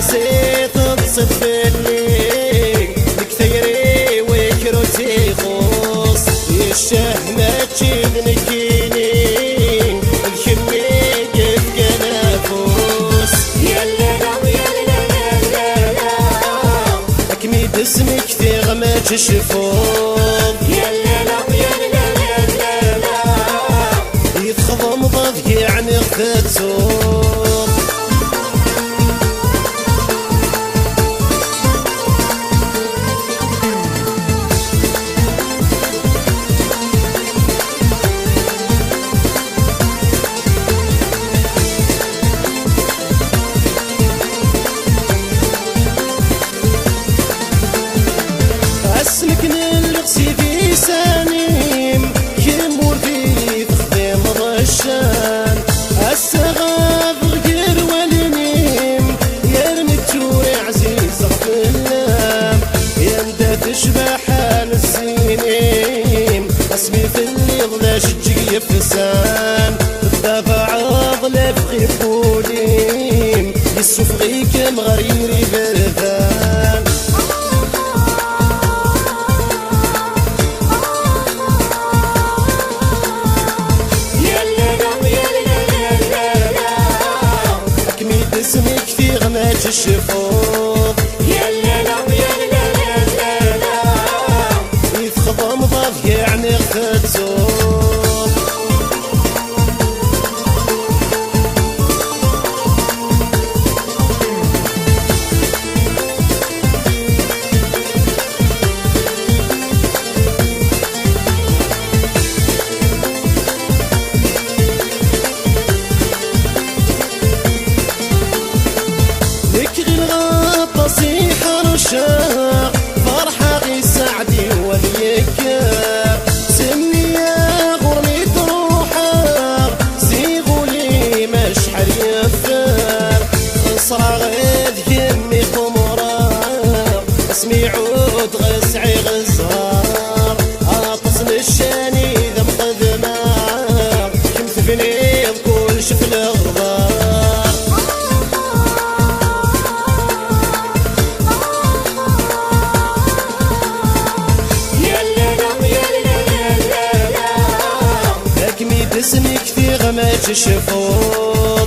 بسيط تصدفني بكثيري وكروتي خوص الشهمة تشيذني كيني الكمي قف قنافوس يلا يلا أكميد اسمك في غماج الشفوف يلا يتخضم ضد يعني غفت صوت أسلكني اللغسي في سانيم يمور في تخديم رشان السغاف غير والنيم يرمي التوري عزيز غفلام يمدى تشبح السنين اسمي في اللي ضلاش تجي فسان الدافع ضلف غير بوليم يسوف غيك مغريري بردان اسمك في غماج الشفوف يلا يتخضم ضاف يعني غفت صوف ذكري الغابة صيحة رشاق فرحة غي سعدي وليك سمي يا غرني تروحا سيغوا لي مشحر يفار خسرة غيد يمي خمرا اسمي عود غسعي غزار اطس للشاني ذا مقدمار كم تفني كل شفل غربار اسمك في غماج الشفوف